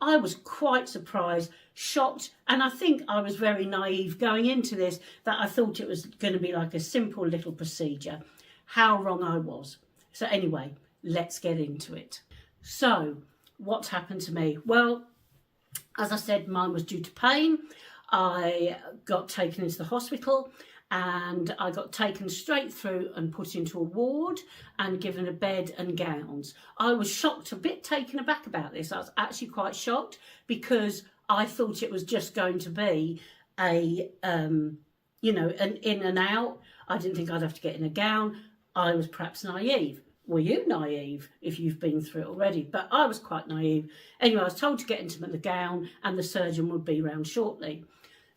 I was quite surprised, shocked, and I think I was very naive going into this, that I thought it was going to be like a simple little procedure. How wrong I was. So anyway, let's get into it. So what happened to me? Well, as I said, mine was due to pain. I got taken into the hospital and I got taken straight through and put into a ward and given a bed and gowns. I was shocked, a bit taken aback about this. I was actually quite shocked because I thought it was just going to be a, an in and out. I didn't think I'd have to get in a gown. I was perhaps naive. Were you naive if you've been through it already? But I was quite naive. Anyway, I was told to get into the gown and the surgeon would be round shortly.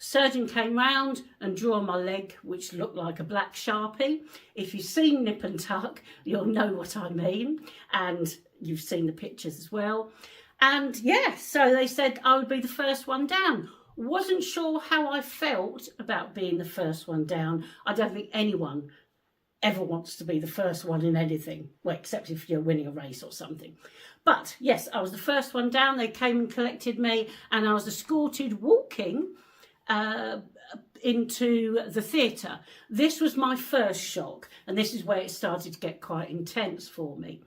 Surgeon came round and drew on my leg, which looked like a black Sharpie. If you've seen Nip and Tuck, you'll know what I mean. And you've seen the pictures as well. And yeah, so they said I would be the first one down. Wasn't sure how I felt about being the first one down. I don't think anyone ever wants to be the first one in anything, well, except if you're winning a race or something. But yes, I was the first one down. They came and collected me and I was escorted walking into the theatre. This was my first shock, and this is where it started to get quite intense for me.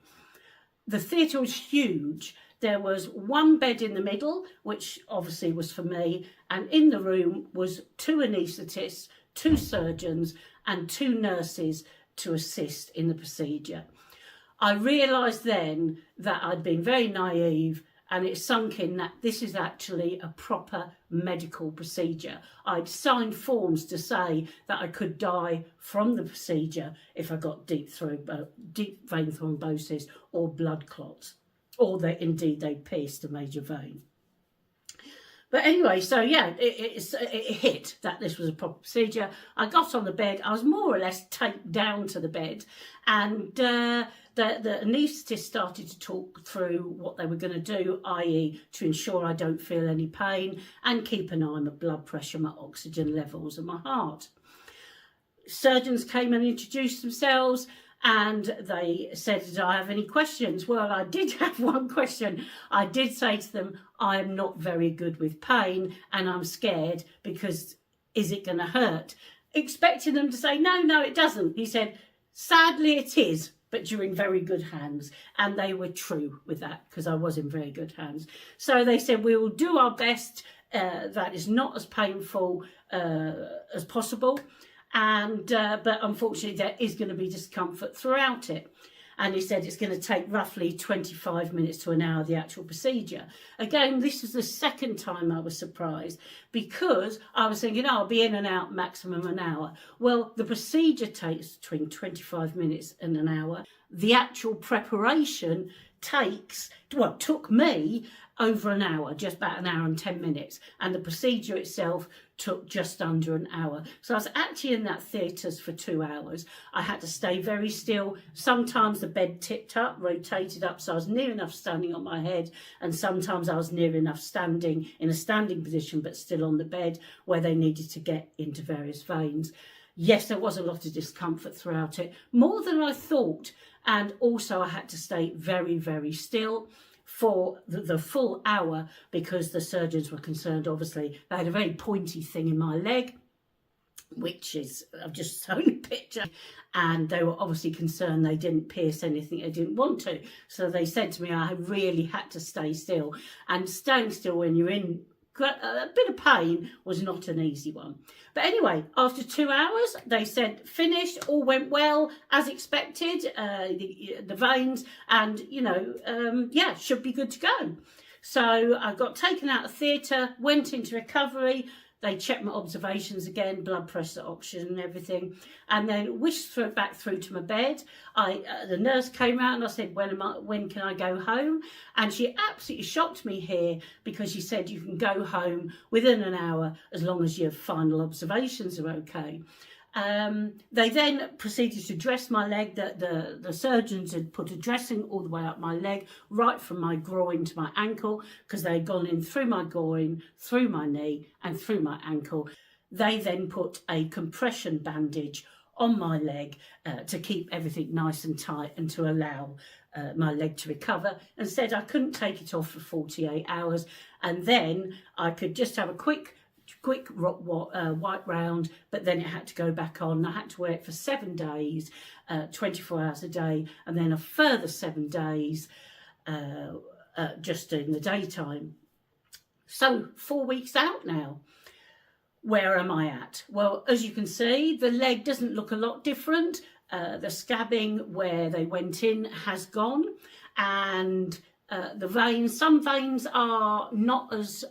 The theatre was huge. There was one bed in the middle, which obviously was for me, and in the room was 2 anaesthetists, 2 surgeons and 2 nurses to assist in the procedure. I realised then that I'd been very naive, and it sunk in that this is actually a proper medical procedure. I'd signed forms to say that I could die from the procedure if I got deep vein thrombosis or blood clots, or that indeed they pierced a major vein. But anyway, so yeah, it hit that this was a proper procedure. I got on the bed. I was more or less taped down to the bed, and the anaesthetist started to talk through what they were going to do, i.e. to ensure I don't feel any pain and keep an eye on my blood pressure, my oxygen levels and my heart. Surgeons came and introduced themselves and they said, did I have any questions? Well, I did have one question. I did say to them, I am not very good with pain and I'm scared because is it going to hurt? Expecting them to say, no, it doesn't. He said, sadly it is, but you're in very good hands. And they were true with that because I was in very good hands. So they said, we will do our best. That is not as painful as possible. And but unfortunately there is going to be discomfort throughout it. And he said it's going to take roughly 25 minutes to an hour, the actual procedure. Again, this is the second time I was surprised because I was thinking, I'll be in and out maximum an hour. Well, the procedure takes between 25 minutes and an hour. The actual preparation took me over an hour, just about an hour and 10 minutes. And the procedure itself took just under an hour. So I was actually in that theatre for 2 hours. I had to stay very still. Sometimes the bed tipped up, rotated up, so I was near enough standing on my head. And sometimes I was near enough standing in a standing position, but still on the bed where they needed to get into various veins. Yes, there was a lot of discomfort throughout it, more than I thought. And also I had to stay very, very still for the full hour because the surgeons were concerned, obviously. They had a very pointy thing in my leg, which is, I've just shown a picture, and they were obviously concerned they didn't pierce anything they didn't want to. So they said to me I really had to stay still, and staying still when you're in a bit of pain was not an easy one. But anyway, after 2 hours, they said finished, all went well as expected, the veins, and yeah, should be good to go. So I got taken out of theatre, went into recovery. They checked my observations again, blood pressure, oxygen and everything, and then whisked back through to my bed. The nurse came out and I said, when can I go home? And she absolutely shocked me here because she said you can go home within an hour as long as your final observations are okay. They then proceeded to dress my leg. The surgeons had put a dressing all the way up my leg, right from my groin to my ankle, because they had gone in through my groin, through my knee and through my ankle. They then put a compression bandage on my leg to keep everything nice and tight and to allow my leg to recover, and said I couldn't take it off for 48 hours, and then I could just have a quick wipe round, but then it had to go back on. I had to wear it for 7 days, 24 hours a day, and then a further 7 days just in the daytime. So 4 weeks out now. Where am I at? Well, as you can see, the leg doesn't look a lot different. The scabbing where they went in has gone, and the veins, some veins are not as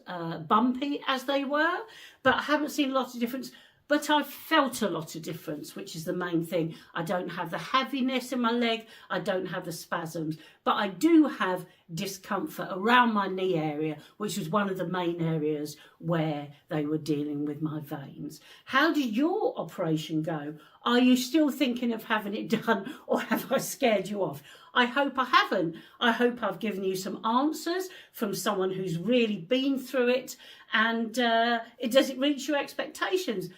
bumpy as they were, but I haven't seen a lot of difference. But I've felt a lot of difference, which is the main thing. I don't have the heaviness in my leg, I don't have the spasms, but I do have discomfort around my knee area, which was one of the main areas where they were dealing with my veins. How did your operation go? Are you still thinking of having it done, or have I scared you off? I hope I haven't. I hope I've given you some answers from someone who's really been through it, and does it reach your expectations?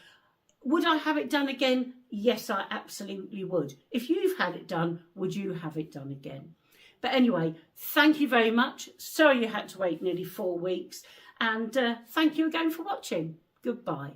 Would I have it done again? Yes, I absolutely would. If you've had it done, would you have it done again? But anyway, thank you very much. Sorry you had to wait nearly 4 weeks. And thank you again for watching. Goodbye.